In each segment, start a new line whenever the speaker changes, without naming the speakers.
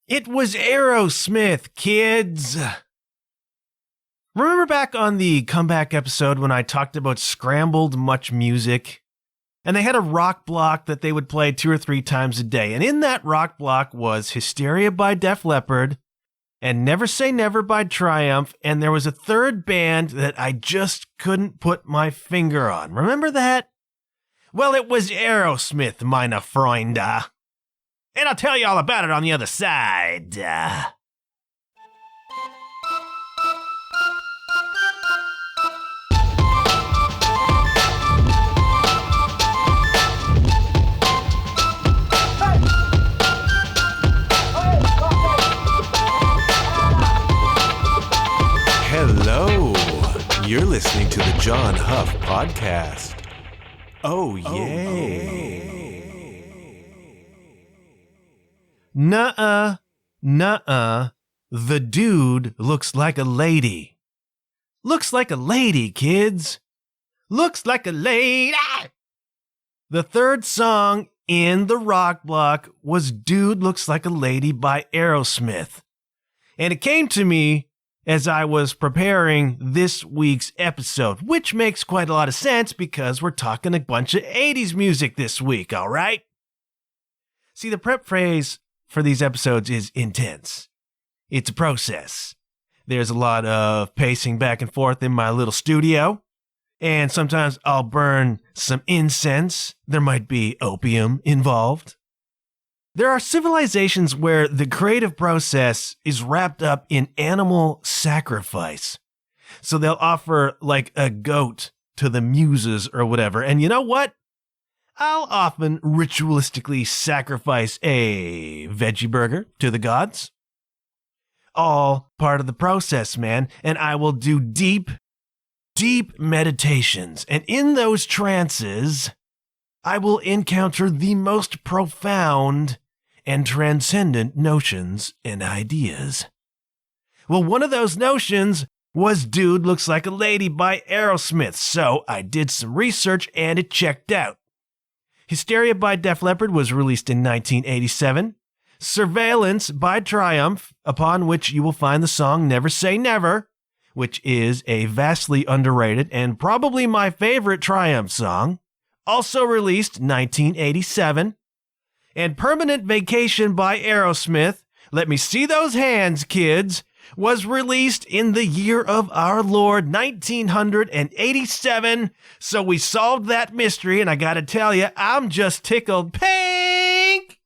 It was Aerosmith, kids. Remember back on the comeback episode when I talked about scrambled much music? And they had a rock block that they would play 2 or 3 times a day. And in that rock block was Hysteria by Def Leppard and Never Say Never by Triumph. And there was a third band that I just couldn't put my finger on. Remember that? Well, it was Aerosmith, meine Freunde. And I'll tell you all about it on the other side. Hello, you're listening to the John Huff Podcast. Oh, yay. Nuh-uh. The dude looks like a lady. Looks like a lady, kids. Looks like a lady. The third song in the rock block was Dude Looks Like a Lady by Aerosmith. And it came to me as I was preparing this week's episode, which makes quite a lot of sense because we're talking a bunch of 80s music this week, all right? See, the prep phase for these episodes is intense. It's a process. There's a lot of pacing back and forth in my little studio, and sometimes I'll burn some incense. There might be opium involved. There are civilizations where the creative process is wrapped up in animal sacrifice. So they'll offer like a goat to the muses or whatever. And you know what? I'll often ritualistically sacrifice a veggie burger to the gods. All part of the process, man. And I will do deep meditations. And in those trances, I will encounter the most profound and transcendent notions and ideas. Well, one of those notions was Dude Looks Like a Lady by Aerosmith. So I did some research and it checked out. Hysteria by Def Leppard was released in 1987. Surveillance by Triumph, upon which you will find the song Never Say Never, which is a vastly underrated and probably my favorite Triumph song, also released 1987. And Permanent Vacation by Aerosmith, let me see those hands, kids, was released in the year of our Lord, 1987. So we solved that mystery, and I gotta tell you, I'm just tickled pink.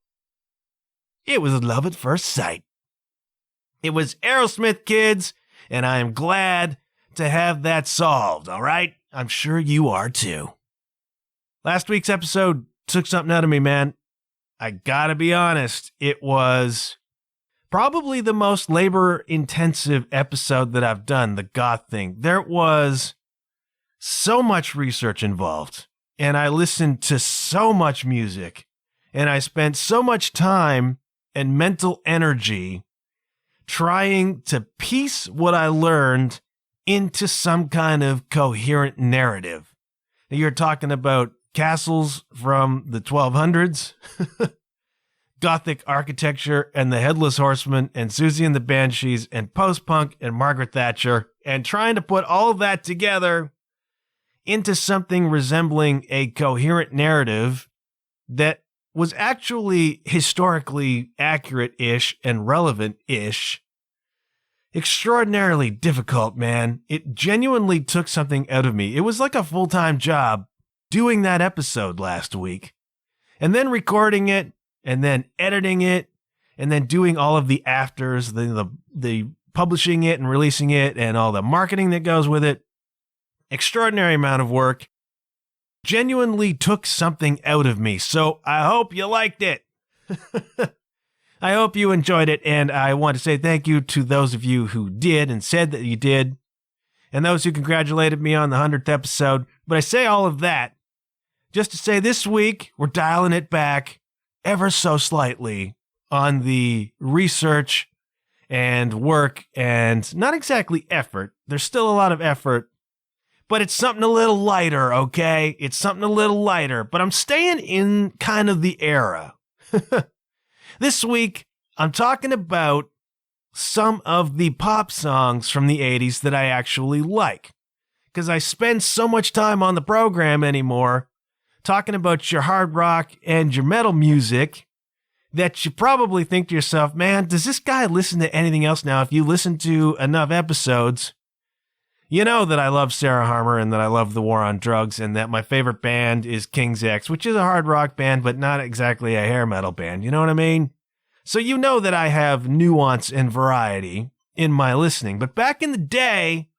It was love at first sight. It was Aerosmith, kids, and I am glad to have that solved, all right? I'm sure you are too. Last week's episode took something out of me, man. I gotta be honest, it was probably the most labor-intensive episode that I've done, the goth thing. There was so much research involved, and I listened to so much music, and I spent so much time and mental energy trying to piece what I learned into some kind of coherent narrative. You're talking about castles from the 1200s, Gothic architecture and the Headless Horseman and Susie and the Banshees and post-punk and Margaret Thatcher, and trying to put all of that together into something resembling a coherent narrative that was actually historically accurate-ish and relevant-ish. Extraordinarily difficult, man. It genuinely took something out of me. It was like a full-time job doing that episode last week, and then recording it, and then editing it, and then doing all of the afters, the publishing it and releasing it, and all the marketing that goes with it. Extraordinary amount of work. Genuinely took something out of me, so I hope you liked it. I hope you enjoyed it, and I want to say thank you to those of you who did and said that you did, and those who congratulated me on the 100th episode. But I say all of that just to say this week we're dialing it back ever so slightly on the research and work, and not exactly effort. There's still a lot of effort, but it's something a little lighter, okay? It's something a little lighter, but I'm staying in kind of the era. This week, I'm talking about some of the pop songs from the 80s that I actually like. Because I spend so much time on the program anymore talking about your hard rock and your metal music that you probably think to yourself, man, does this guy listen to anything else now? If you listen to enough episodes, you know that I love Sarah Harmer and that I love The War on Drugs and that my favorite band is King's X, which is a hard rock band, but not exactly a hair metal band. You know what I mean? So you know that I have nuance and variety in my listening. But back in the day,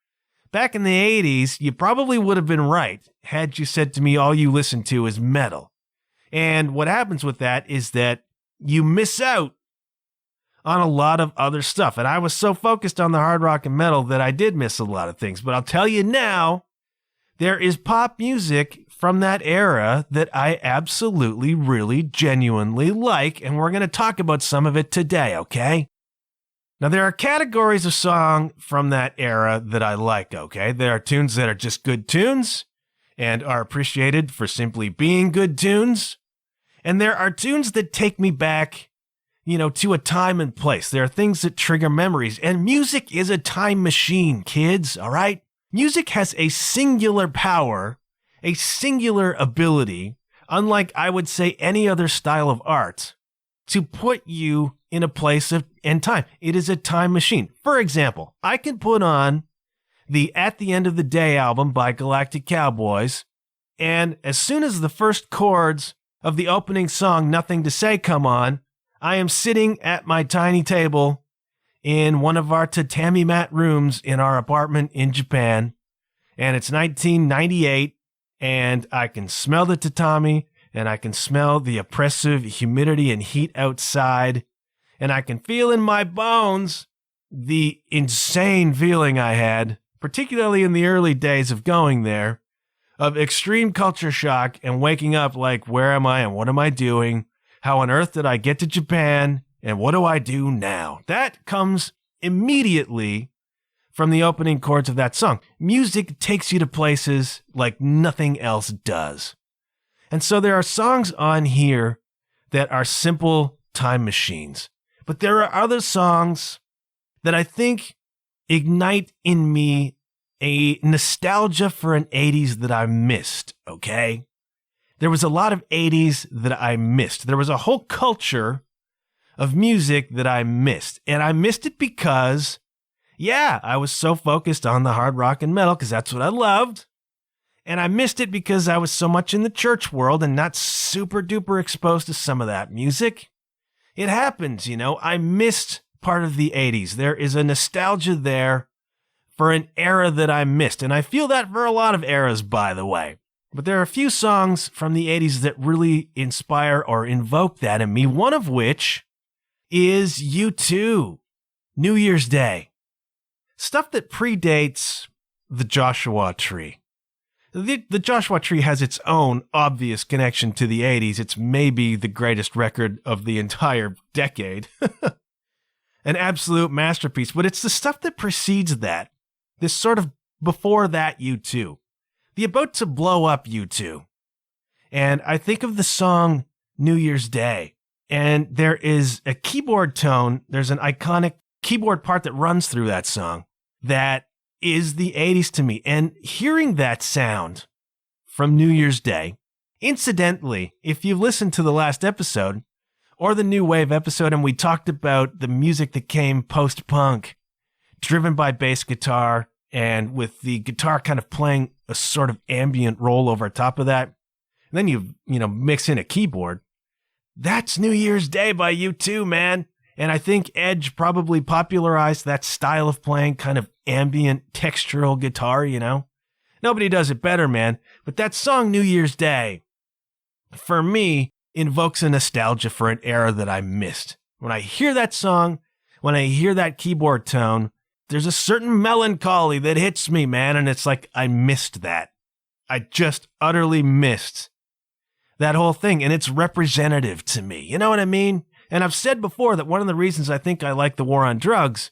back in the 80s, you probably would have been right had you said to me all you listen to is metal. And what happens with that is that you miss out on a lot of other stuff. And I was so focused on the hard rock and metal that I did miss a lot of things. But I'll tell you now, there is pop music from that era that I absolutely, really, genuinely like. And we're going to talk about some of it today, okay? Now, there are categories of song from that era that I like, okay? There are tunes that are just good tunes and are appreciated for simply being good tunes. And there are tunes that take me back, to a time and place. There are things that trigger memories. And music is a time machine, kids, all right? Music has a singular power, a singular ability, unlike, I would say, any other style of art, to put you in a place and time. It is a time machine. For example, I can put on the At the End of the Day album by Galactic Cowboys, and as soon as the first chords of the opening song, Nothing to Say, come on, I am sitting at my tiny table in one of our tatami mat rooms in our apartment in Japan, and it's 1998, and I can smell the tatami, and I can smell the oppressive humidity and heat outside, and I can feel in my bones the insane feeling I had, particularly in the early days of going there, of extreme culture shock and waking up like, where am I and what am I doing? How on earth did I get to Japan? And what do I do now? That comes immediately from the opening chords of that song. Music takes you to places like nothing else does. And so there are songs on here that are simple time machines. But there are other songs that I think ignite in me a nostalgia for an 80s that I missed, okay? There was a lot of 80s that I missed. There was a whole culture of music that I missed. And I missed it because, I was so focused on the hard rock and metal because that's what I loved. And I missed it because I was so much in the church world and not super duper exposed to some of that music. It happens, I missed part of the 80s. There is a nostalgia there for an era that I missed. And I feel that for a lot of eras, by the way. But there are a few songs from the 80s that really inspire or invoke that in me, one of which is U2, New Year's Day. Stuff that predates the Joshua Tree. The Joshua Tree has its own obvious connection to the 80s. It's maybe the greatest record of the entire decade. An absolute masterpiece. But it's the stuff that precedes that. This sort of before that U2. The about to blow up U2. And I think of the song New Year's Day. And there is a keyboard tone. There's an iconic keyboard part that runs through that song that is the 80s to me. And hearing that sound from New Year's Day, incidentally, if you've listened to the last episode or the New Wave episode, and we talked about the music that came post-punk, driven by bass guitar and with the guitar kind of playing a sort of ambient roll over top of that, and then you mix in a keyboard. That's New Year's Day by U2, man. And I think Edge probably popularized that style of playing, kind of ambient textural guitar, Nobody does it better, man. But that song, New Year's Day, for me, invokes a nostalgia for an era that I missed. When I hear that song, when I hear that keyboard tone, there's a certain melancholy that hits me, man. And it's like, I missed that. I just utterly missed that whole thing. And it's representative to me. You know what I mean? And I've said before that one of the reasons I think I like The War on Drugs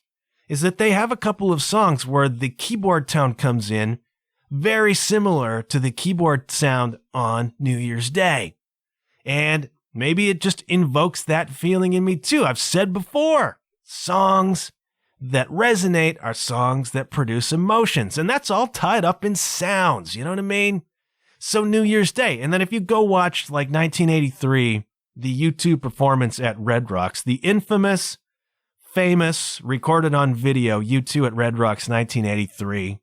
is that they have a couple of songs where the keyboard tone comes in very similar to the keyboard sound on New Year's Day. And maybe it just invokes that feeling in me too. I've said before, songs that resonate are songs that produce emotions, and that's all tied up in sounds, you know what I mean? So New Year's Day, and then if you go watch like 1983, the U2 performance at Red Rocks, the infamous, famous, recorded on video, U2 at Red Rocks 1983,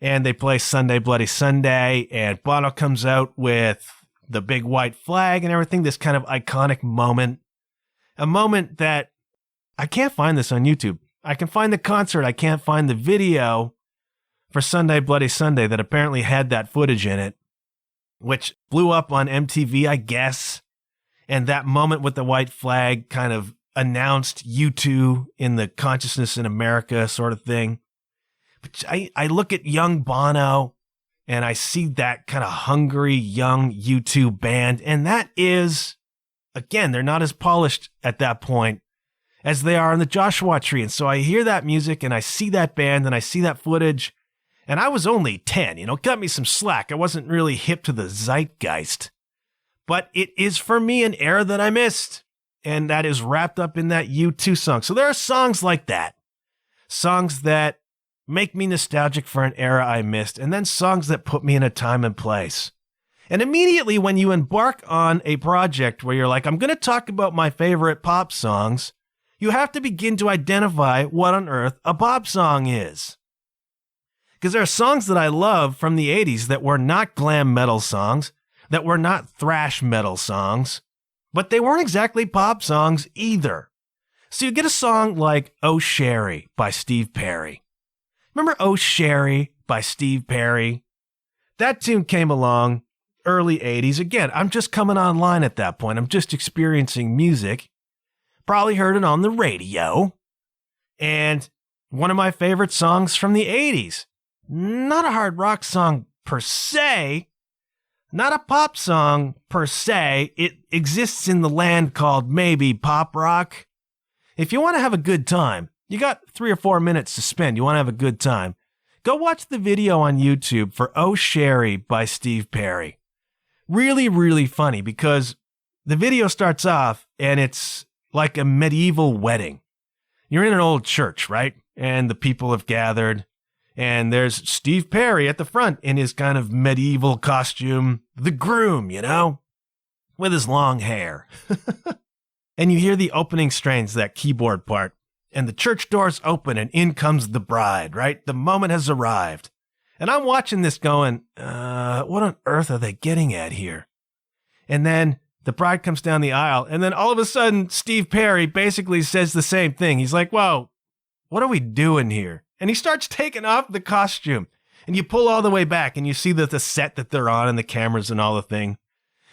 and they play Sunday Bloody Sunday, and Bono comes out with the big white flag and everything, this kind of iconic moment, a moment that I can't find this on YouTube. I can find the concert, I can't find the video for Sunday Bloody Sunday that apparently had that footage in it, which blew up on MTV, I guess. And that moment with the white flag kind of announced U2 in the consciousness in America sort of thing. But I look at young Bono and I see that kind of hungry young U2 band. And that is, again, they're not as polished at that point as they are in the Joshua Tree. And so I hear that music and I see that band and I see that footage. And I was only 10, cut me some slack. I wasn't really hip to the zeitgeist. But it is for me an era that I missed. And that is wrapped up in that U2 song. So there are songs like that. Songs that make me nostalgic for an era I missed. And then songs that put me in a time and place. And immediately when you embark on a project where you're like, I'm going to talk about my favorite pop songs, you have to begin to identify what on earth a pop song is. Because there are songs that I love from the 80s that were not glam metal songs, that were not thrash metal songs, but they weren't exactly pop songs either. So you get a song like Oh Sherry by Steve Perry. Remember Oh Sherry by Steve Perry? That tune came along early 80s. Again, I'm just coming online at that point. I'm just experiencing music. Probably heard it on the radio. And one of my favorite songs from the 80s. Not a hard rock song per se. Not a pop song per se. It exists in the land called maybe pop rock. If you want to have a good time, you got 3 or 4 minutes to spend. You want to have a good time. Go watch the video on YouTube for Oh Sherry by Steve Perry. Really, really funny because the video starts off and it's like a medieval wedding. You're in an old church, right? And the people have gathered. And there's Steve Perry at the front in his kind of medieval costume, the groom, with his long hair. And you hear the opening strains, that keyboard part, and the church doors open and in comes the bride, right? The moment has arrived. And I'm watching this going, what on earth are they getting at here? And then the bride comes down the aisle, and then all of a sudden, Steve Perry basically says the same thing. He's like, whoa, what are we doing here? And he starts taking off the costume. And you pull all the way back, and you see the set that they're on and the cameras and all the thing.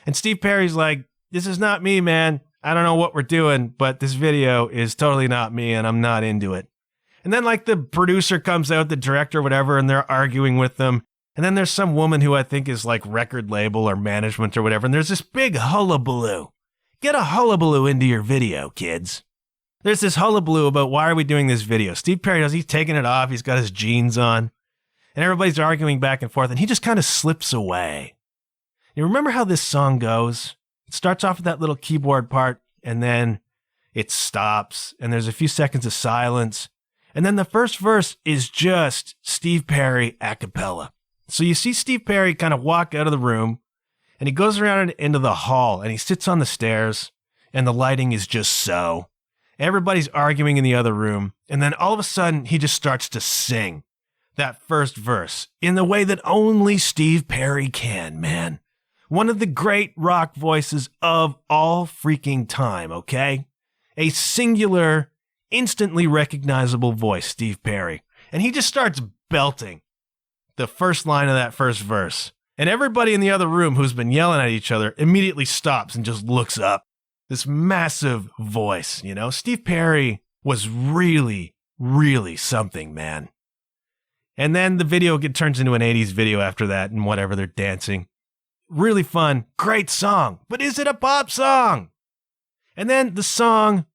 And Steve Perry's like, this is not me, man. I don't know what we're doing, but this video is totally not me, and I'm not into it. And then, like, the producer comes out, the director, whatever, and they're arguing with them. And then there's some woman who I think is like record label or management or whatever. And there's this big hullabaloo. Get a hullabaloo into your video, kids. There's this hullabaloo about why are we doing this video. Steve Perry he's taking it off. He's got his jeans on. And everybody's arguing back and forth. And he just kind of slips away. You remember how this song goes? It starts off with that little keyboard part. And then it stops. And there's a few seconds of silence. And then the first verse is just Steve Perry a cappella. So you see Steve Perry kind of walk out of the room, and he goes around into the hall, and he sits on the stairs, and the lighting is just so. Everybody's arguing in the other room, and then all of a sudden, he just starts to sing that first verse in the way that only Steve Perry can, man. One of the great rock voices of all freaking time, okay? A singular, instantly recognizable voice, Steve Perry. And he just starts belting the first line of that first verse. And everybody in the other room who's been yelling at each other immediately stops and just looks up. This massive voice, Steve Perry was really, really something, man. And then the video turns into an 80s video after that and whatever, they're dancing. Really fun, great song. But is it a pop song? And then the song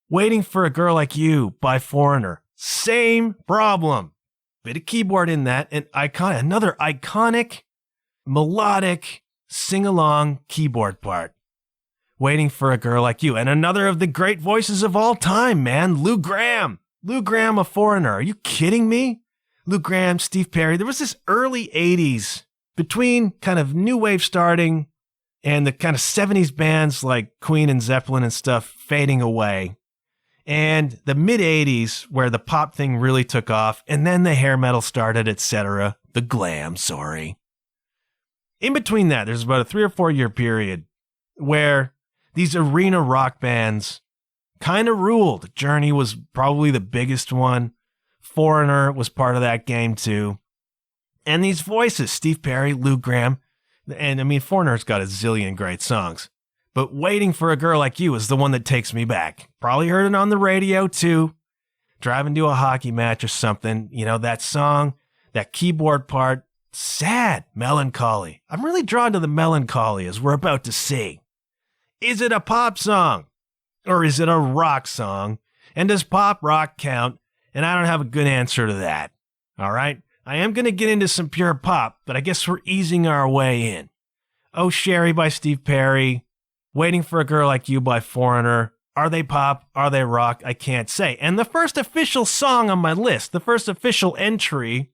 Waiting for a Girl Like You by Foreigner. Same problem. Bit of keyboard in that, and another iconic, melodic, sing-along keyboard part. Waiting for a Girl Like You. And another of the great voices of all time, man, Lou Gramm. Lou Gramm, a Foreigner. Are you kidding me? Lou Gramm, Steve Perry. There was this early 80s between kind of new wave starting and the kind of 70s bands like Queen and Zeppelin and stuff fading away. And the mid 80s where the pop thing really took off, and then the hair metal started, etc. The glam, sorry. In between that, there's about a 3 or 4 year period where these arena rock bands kind of ruled. Journey was probably the biggest one. Foreigner was part of that game too. And these voices, Steve Perry, Lou Gramm, and I mean, Foreigner's got a zillion great songs. But Waiting for a Girl Like You is the one that takes me back. Probably heard it on the radio too. Driving to a hockey match or something. You know, that song, that keyboard part, sad, melancholy. I'm really drawn to the melancholy as we're about to see. Is it a pop song? Or is it a rock song? And does pop rock count? And I don't have a good answer to that. All right? I am going to get into some pure pop, but I guess we're easing our way in. Oh, Sherry by Steve Perry. Waiting for a Girl Like You by Foreigner. Are they pop? Are they rock? I can't say. And the first official song on my list, the first official entry,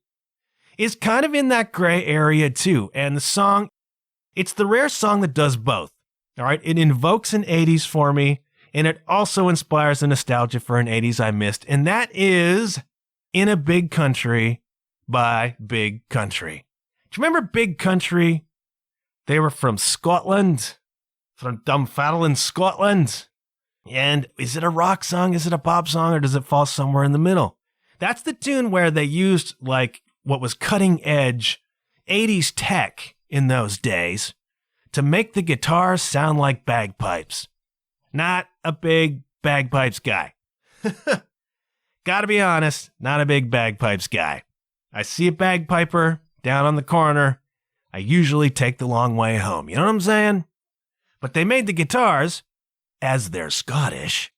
is kind of in that gray area too. And the song, it's the rare song that does both. All right? It invokes an 80s for me, and it also inspires a nostalgia for an 80s I missed. And that is In a Big Country by Big Country. Do you remember Big Country? They were from Scotland, from Dunfermline, Scotland. And is it a rock song? Is it a pop song? Or does it fall somewhere in the middle? That's the tune where they used like what was cutting edge 80s tech in those days to make the guitars sound like bagpipes. Not a big bagpipes guy. Gotta be honest, not a big bagpipes guy. I see a bagpiper down on the corner. I usually take the long way home. You know what I'm saying? But they made the guitars, as they're Scottish,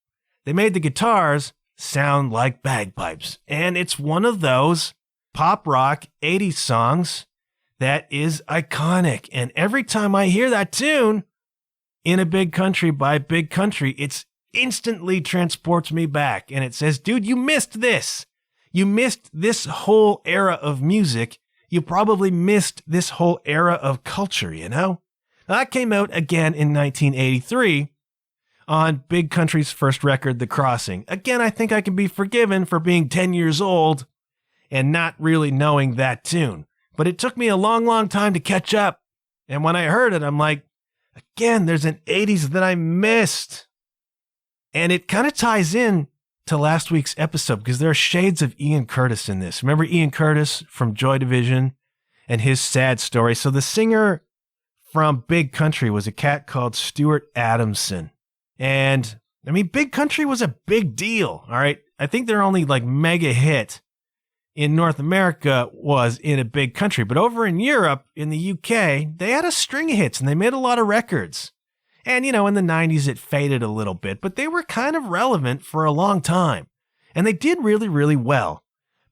they made the guitars sound like bagpipes. And it's one of those pop rock 80s songs that is iconic. And every time I hear that tune, In a Big Country by Big Country, it's instantly transports me back. And it says, dude, you missed this. You missed this whole era of music. You probably missed this whole era of culture, you know? That came out again in 1983 on Big Country's first record, The Crossing. Again, I think I can be forgiven for being 10 years old and not really knowing that tune. But it took me a long, long time to catch up. And when I heard it, I'm like, again, there's an 80s that I missed. And it kind of ties in to last week's episode because there are shades of Ian Curtis in this. Remember Ian Curtis from Joy Division and his sad story? So the singer from Big Country was a cat called Stuart Adamson. And I mean, Big Country was a big deal. All right. I think their only like mega hit in North America was In a Big Country. But over in Europe, in the UK, they had a string of hits and they made a lot of records. And, you know, in the 90s, it faded a little bit, but they were kind of relevant for a long time. And they did really, really well.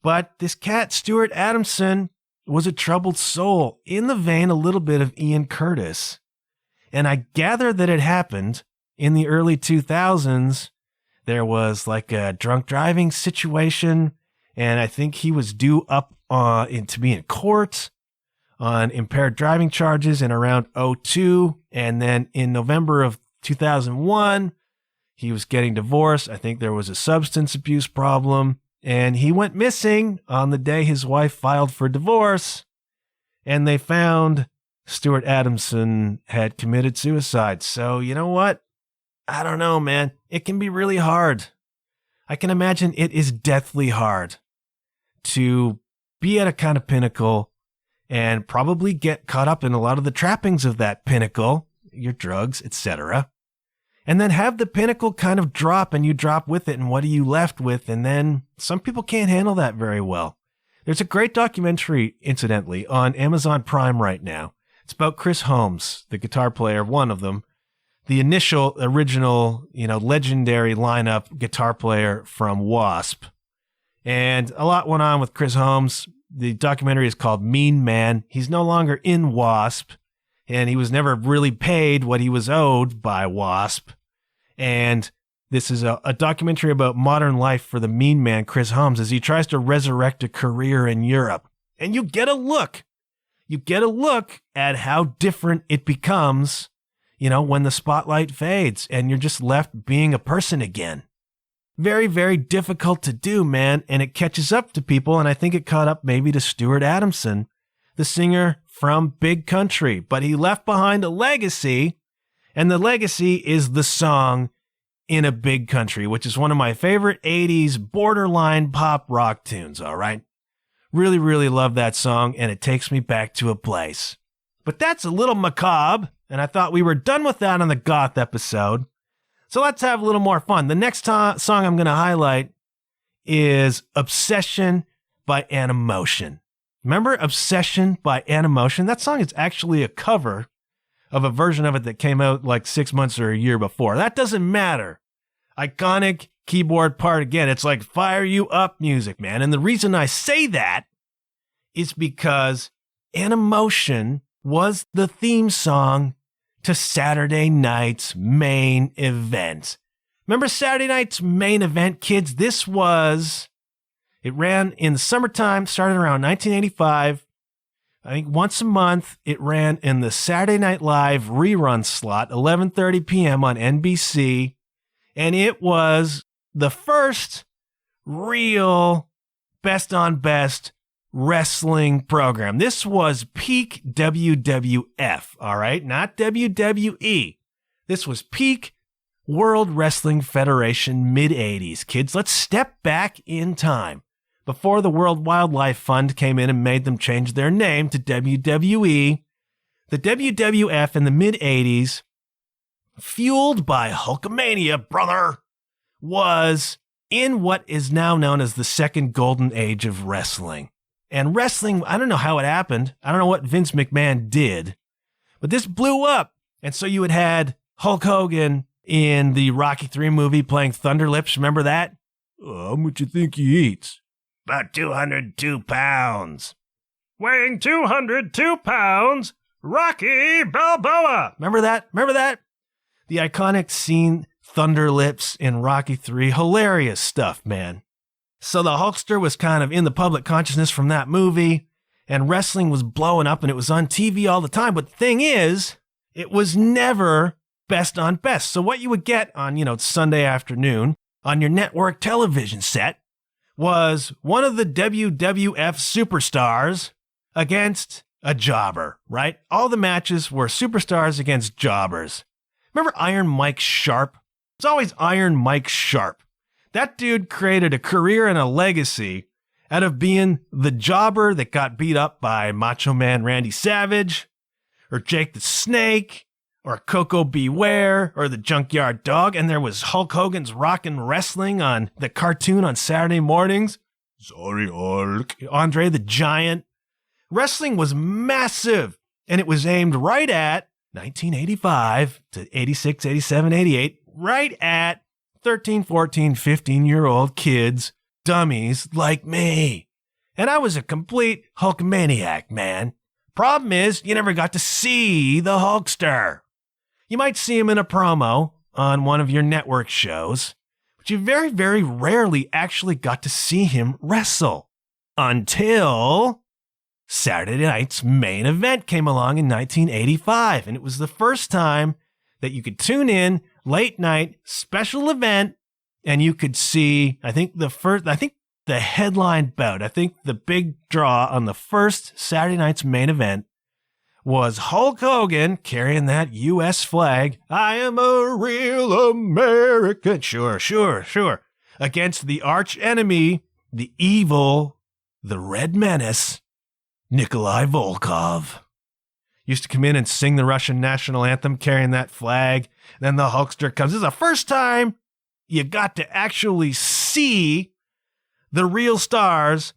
But this cat, Stuart Adamson, was a troubled soul in the vein a little bit of Ian Curtis. And I gather that it happened in the early 2000s. There was like a drunk driving situation. And I think he was due up to be in court on impaired driving charges in around 2002. And then in November of 2001, he was getting divorced. I think there was a substance abuse problem. And he went missing on the day his wife filed for divorce. And they found Stuart Adamson had committed suicide. So you know what? I don't know, man. It can be really hard. I can imagine it is deathly hard to be at a kind of pinnacle and probably get caught up in a lot of the trappings of that pinnacle, your drugs, etc. And then have the pinnacle kind of drop and you drop with it. And what are you left with? And then some people can't handle that very well. There's a great documentary, incidentally, on Amazon Prime right now. It's about Chris Holmes, the guitar player, one of them, the initial, original, legendary lineup guitar player from Wasp. And a lot went on with Chris Holmes. The documentary is called Mean Man. He's no longer in Wasp. and he was never really paid what he was owed by Wasp. And this is a documentary about modern life for the mean man, Chris Holmes, as he tries to resurrect a career in Europe. And you get a look. You get a look at how different it becomes, when the spotlight fades and you're just left being a person again. Very, very difficult to do, man, and it catches up to people, and I think it caught up maybe to Stuart Adamson, the singer from Big Country, but he left behind a legacy, and the legacy is the song In a Big Country, which is one of my favorite 80s borderline pop rock tunes, all right? Really, really love that song, and it takes me back to a place. But that's a little macabre, and I thought we were done with that on the goth episode. So let's have a little more fun. The next song I'm going to highlight is Obsession by Animotion. Remember Obsession by Animotion? That song is actually a cover of a version of it that came out like 6 months or a year before. That doesn't matter. Iconic keyboard part again. It's like fire you up music, man. And the reason I say that is because Animotion was the theme song to Saturday night's main event. Remember Saturday night's main event, kids? It ran in the summertime, started around 1985. I think once a month, it ran in the Saturday Night Live rerun slot, 11:30 p.m. on NBC. And it was the first real best on best wrestling program. This was peak WWF, all right? Not WWE. This was peak World Wrestling Federation mid-80s. Kids, let's step back in time. Before the World Wildlife Fund came in and made them change their name to WWE, the WWF in the mid-80s, fueled by Hulkamania, brother, was in what is now known as the second golden age of wrestling. And wrestling, I don't know how it happened. I don't know what Vince McMahon did. But this blew up. And so you had Hulk Hogan in the Rocky III movie playing Thunder Lips. Remember that? Oh, how much you think he eats? About 202 pounds. Weighing 202 pounds, Rocky Balboa. Remember that? The iconic scene, Thunder Lips in Rocky III. Hilarious stuff, man. So the Hulkster was kind of in the public consciousness from that movie, and wrestling was blowing up, and it was on TV all the time. But the thing is, it was never best on best. So what you would get on, Sunday afternoon on your network television set was one of the WWF superstars against a jobber, right? All the matches were superstars against jobbers. Remember Iron Mike Sharp? It's always Iron Mike Sharp. That dude created a career and a legacy out of being the jobber that got beat up by Macho Man Randy Savage, or Jake the Snake, or Coco Beware, or the Junkyard Dog. And there was Hulk Hogan's Rockin' Wrestling on the cartoon on Saturday mornings. Sorry, Hulk. Andre the Giant. Wrestling was massive, and it was aimed right at 1985 to 86, 87, 88, right at 13, 14, 15-year-old kids, dummies like me. And I was a complete Hulkamaniac, man. Problem is, you never got to see the Hulkster. You might see him in a promo on one of your network shows, but you very, very rarely actually got to see him wrestle. Until Saturday night's main event came along in 1985, and it was the first time that you could tune in, late night, special event, and you could see, I think the headline bout, I think the big draw on the first Saturday night's main event was Hulk Hogan carrying that U.S. flag. I am a real American. Sure. Against the arch enemy, the evil, the Red Menace, Nikolai Volkov. Used to come in and sing the Russian national anthem carrying that flag. Then the Hulkster comes. This is the first time you got to actually see the real stars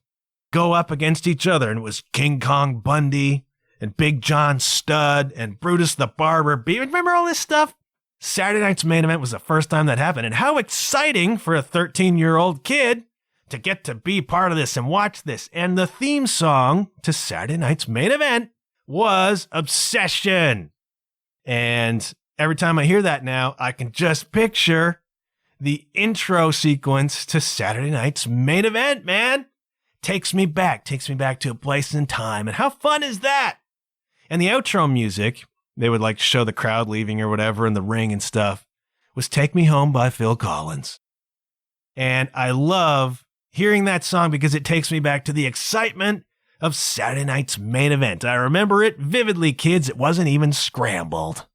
go up against each other. And it was King Kong Bundy and Big John Studd and Brutus the Barber. Remember all this stuff? Saturday night's main event was the first time that happened. And how exciting for a 13-year-old kid to get to be part of this and watch this. And the theme song to Saturday night's main event was Obsession. And every time I hear that now, I can just picture the intro sequence to Saturday night's main event, man. Takes me back to a place and time. And how fun is that? And the outro music, they would like show the crowd leaving or whatever in the ring and stuff, was Take Me Home by Phil Collins. And I love hearing that song because it takes me back to the excitement of Saturday night's main event. I remember it vividly, kids. It wasn't even scrambled.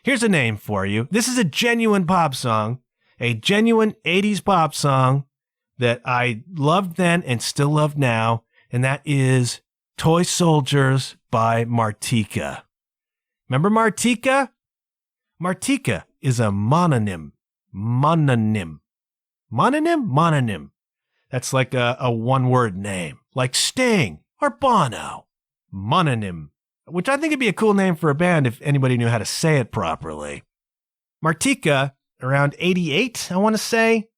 Here's a name for you. This is a genuine pop song, a genuine 80s pop song that I loved then and still love now, and that is Toy Soldiers by Martika. Remember Martika? Martika is a mononym. Mononym. That's like a one-word name, like Sting or Bono. Mononym, which I think would be a cool name for a band if anybody knew how to say it properly. Martika, around 88, I want to say.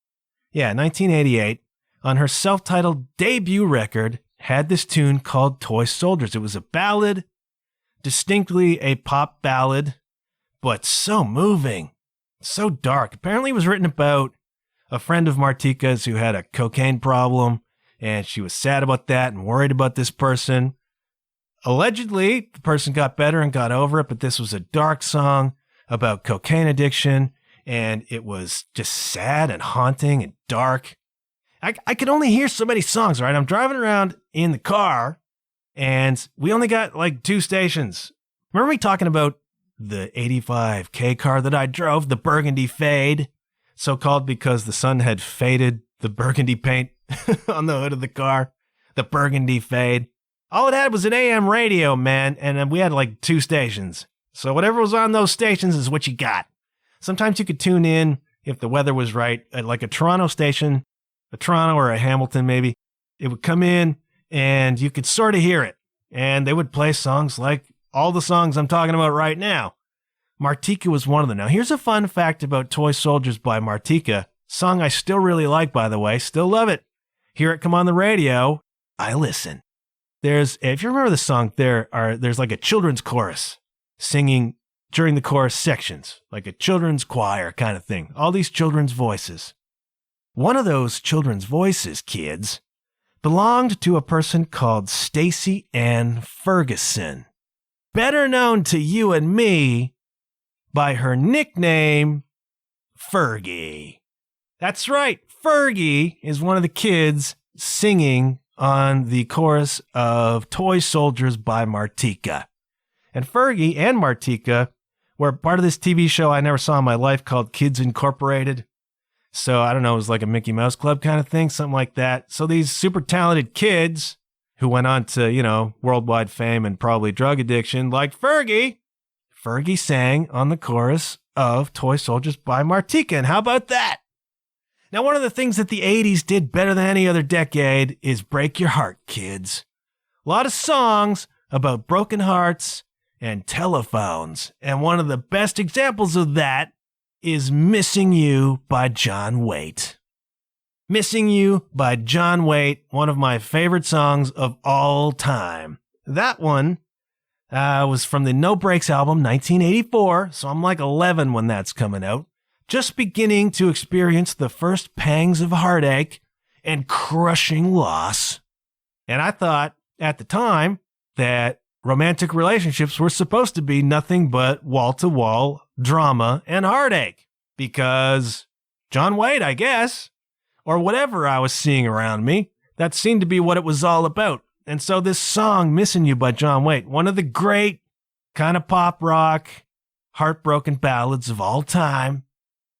Yeah, 1988, on her self-titled debut record, had this tune called Toy Soldiers. It was a ballad, distinctly a pop ballad, but so moving, so dark. Apparently it was written about a friend of Martika's who had a cocaine problem, and she was sad about that and worried about this person. Allegedly, the person got better and got over it, but this was a dark song about cocaine addiction, and it was just sad and haunting and dark. I could only hear so many songs, right? I'm driving around in the car, and we only got like 2 stations. Remember me talking about the 85K car that I drove, the burgundy fade, so-called because the sun had faded the burgundy paint on the hood of the car, the burgundy fade. All it had was an AM radio, man, and we had like 2 stations. So whatever was on those stations is what you got. Sometimes you could tune in, if the weather was right, at like a Toronto station, a Toronto or a Hamilton maybe. It would come in and you could sort of hear it. And they would play songs like all the songs I'm talking about right now. Martika was one of them. Now here's a fun fact about Toy Soldiers by Martika. Song I still really like, by the way. Still love it. Hear it come on the radio, I listen. If you remember the song, there's like a children's chorus singing during the chorus sections, like a children's choir kind of thing. All these children's voices. One of those children's voices, kids, belonged to a person called Stacey Ann Ferguson, better known to you and me by her nickname, Fergie. That's right, Fergie is one of the kids singing on the chorus of Toy Soldiers by Martika. And Fergie and Martika were part of this TV show I never saw in my life called Kids Incorporated. So I don't know, it was like a Mickey Mouse Club kind of thing, something like that. So these super talented kids who went on to, worldwide fame and probably drug addiction, like Fergie sang on the chorus of Toy Soldiers by Martika. And how about that? Now, one of the things that the 80s did better than any other decade is break your heart, kids. A lot of songs about broken hearts and telephones. And one of the best examples of that is Missing You by John Waite. Missing You by John Waite, one of my favorite songs of all time. That one was from the No Brakes album, 1984, so I'm like 11 when that's coming out. Just beginning to experience the first pangs of heartache and crushing loss. And I thought at the time that romantic relationships were supposed to be nothing but wall-to-wall drama and heartache. Because John Waite, I guess, or whatever I was seeing around me, that seemed to be what it was all about. And so this song, Missing You by John Waite, one of the great kind of pop rock, heartbroken ballads of all time,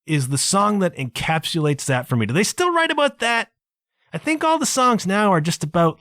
is the song that encapsulates that for me. Do they still write about that? I think all the songs now are just about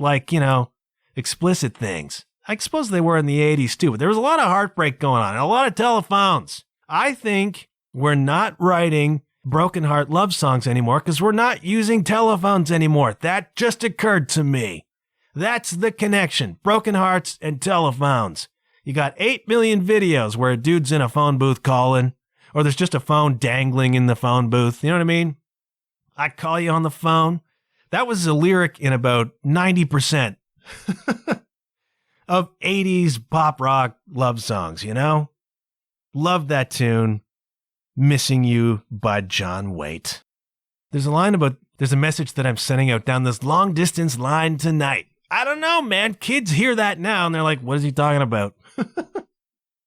explicit things. I suppose they were in the 80s too, but there was a lot of heartbreak going on and a lot of telephones. I think we're not writing broken heart love songs anymore because we're not using telephones anymore. That just occurred to me. That's the connection. Broken hearts and telephones. You got 8 million videos where a dude's in a phone booth calling, or there's just a phone dangling in the phone booth. You know what I mean? I call you on the phone. That was a lyric in about 90% of 80s pop rock love songs, you know? Love that tune, Missing You by John Waite. There's a message that I'm sending out down this long distance line tonight. I don't know, man. Kids hear that now and they're like, what is he talking about?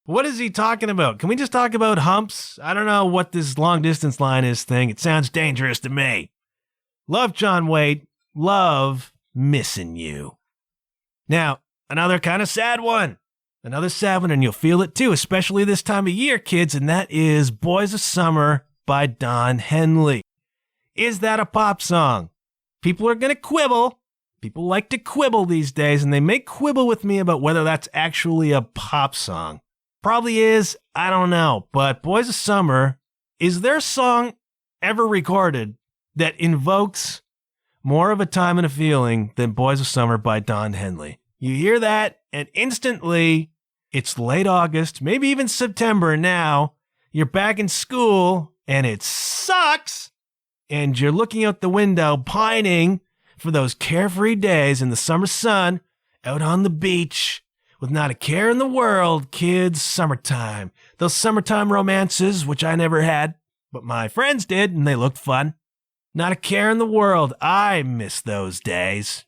What is he talking about? Can we just talk about humps? I don't know what this long distance line is thing. It sounds dangerous to me. Love John Waite. Love Missing You. Now, another kind of sad one. Another sad one, and you'll feel it too, especially this time of year, kids, and that is Boys of Summer by Don Henley. Is that a pop song? People are going to quibble. People like to quibble these days, and they may quibble with me about whether that's actually a pop song. Probably is, I don't know, but Boys of Summer, is there a song ever recorded that invokes more of a time and a feeling than Boys of Summer by Don Henley? You hear that, and instantly, it's late August, maybe even September now, you're back in school, and it sucks, and you're looking out the window, pining for those carefree days in the summer sun, out on the beach, with not a care in the world, kids, summertime. Those summertime romances, which I never had, but my friends did, and they looked fun. Not a care in the world. I miss those days.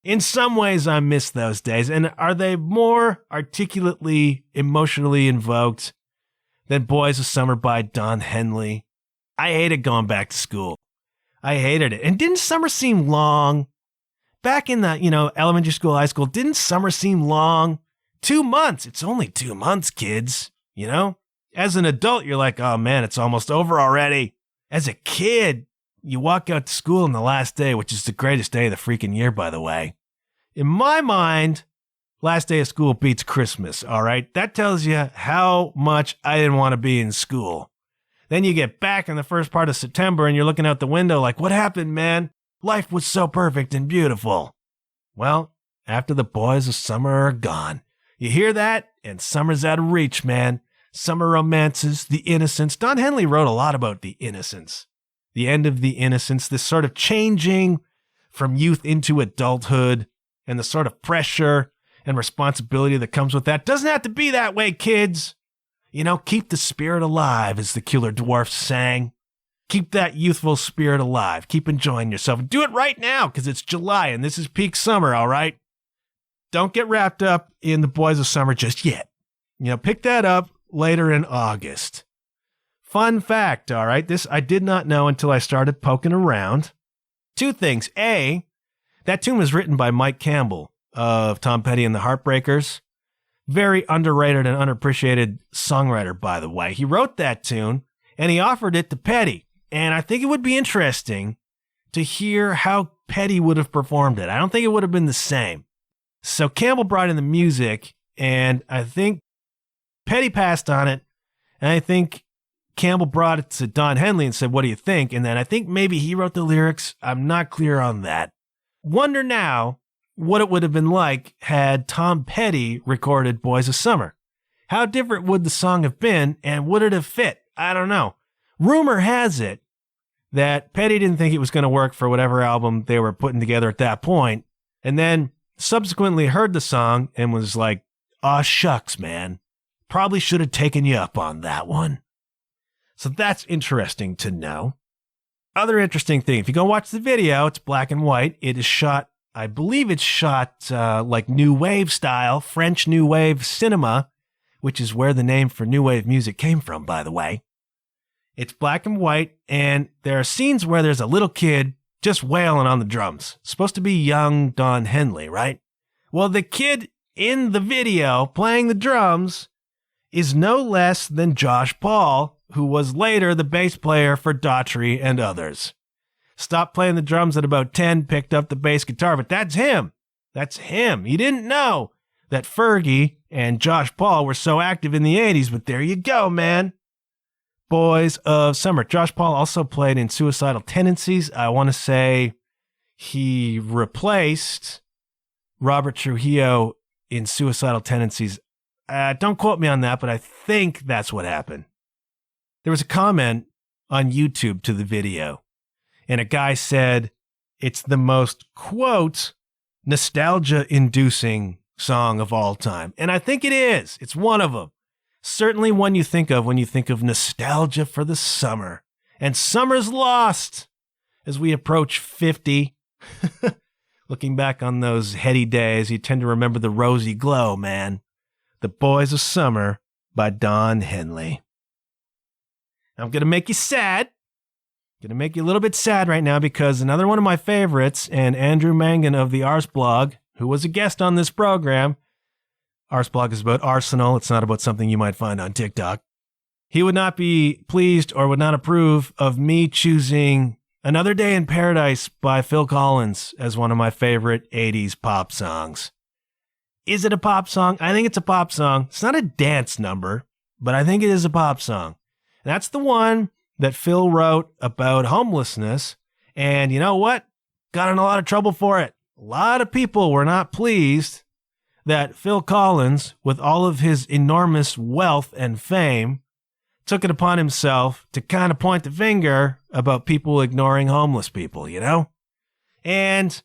In some ways, I miss those days. And are they more articulately, emotionally invoked than Boys of Summer by Don Henley? I hated going back to school. I hated it. And didn't summer seem long? Back in the, elementary school, high school, didn't summer seem long? 2 months. It's only 2 months, kids. As an adult, you're like, oh man, it's almost over already. As a kid, you walk out to school on the last day, which is the greatest day of the freaking year, by the way. In my mind, last day of school beats Christmas, all right? That tells you how much I didn't want to be in school. Then you get back in the first part of September and you're looking out the window like, what happened, man? Life was so perfect and beautiful. Well, after the Boys of Summer are gone. You hear that? And summer's out of reach, man. Summer romances, the innocence. Don Henley wrote a lot about the innocence. The end of the innocence, this sort of changing from youth into adulthood, and the sort of pressure and responsibility that comes with that. Doesn't have to be that way, kids. Keep the spirit alive, as the Killer Dwarfs sang. Keep that youthful spirit alive. Keep enjoying yourself. And do it right now, because it's July, and this is peak summer, all right? Don't get wrapped up in the Boys of Summer just yet. Pick that up later in August. Fun fact, all right? This I did not know until I started poking around. 2 things. A, that tune was written by Mike Campbell of Tom Petty and the Heartbreakers. Very underrated and unappreciated songwriter, by the way. He wrote that tune, and he offered it to Petty. And I think it would be interesting to hear how Petty would have performed it. I don't think it would have been the same. So Campbell brought in the music, and I think Petty passed on it, and I think Campbell brought it to Don Henley and said, what do you think? And then I think maybe he wrote the lyrics. I'm not clear on that. Wonder now what it would have been like had Tom Petty recorded Boys of Summer. How different would the song have been, and would it have fit? I don't know. Rumor has it that Petty didn't think it was going to work for whatever album they were putting together at that point, and then subsequently heard the song and was like, aw shucks, man. Probably should have taken you up on that one. So that's interesting to know. Other interesting thing, if you go watch the video, it's black and white. It is shot, I believe it's shot like New Wave style, French New Wave cinema, which is where the name for New Wave music came from, by the way. It's black and white, and there are scenes where there's a little kid just wailing on the drums. It's supposed to be young Don Henley, right? Well, the kid in the video playing the drums is no less than Josh Paul, who was later the bass player for Daughtry and others. Stopped playing the drums at about 10, picked up the bass guitar, but that's him. That's him. You didn't know that Fergie and Josh Paul were so active in the 80s, but there you go, man. Boys of Summer. Josh Paul also played in Suicidal Tendencies. I want to say he replaced Robert Trujillo in Suicidal Tendencies. Don't quote me on that, but I think that's what happened. There was a comment on YouTube to the video, and a guy said, it's the most, quote, nostalgia-inducing song of all time. And I think it is. It's one of them. Certainly one you think of when you think of nostalgia for the summer. And summer's lost as we approach 50. Looking back on those heady days, you tend to remember the rosy glow, man. The Boys of Summer by Don Henley. I'm going to make you sad. Going to make you a little bit sad right now because another one of my favorites, and Andrew Mangan of the Arsblog, who was a guest on this program. Arsblog is about Arsenal. It's not about something you might find on TikTok. He would not be pleased or would not approve of me choosing Another Day in Paradise by Phil Collins as one of my favorite 80s pop songs. Is it a pop song? I think it's a pop song. It's not a dance number, but I think it is a pop song. And that's the one that Phil wrote about homelessness. And you know what? Got in a lot of trouble for it. A lot of people were not pleased that Phil Collins, with all of his enormous wealth and fame, took it upon himself to kind of point the finger about people ignoring homeless people, you know? And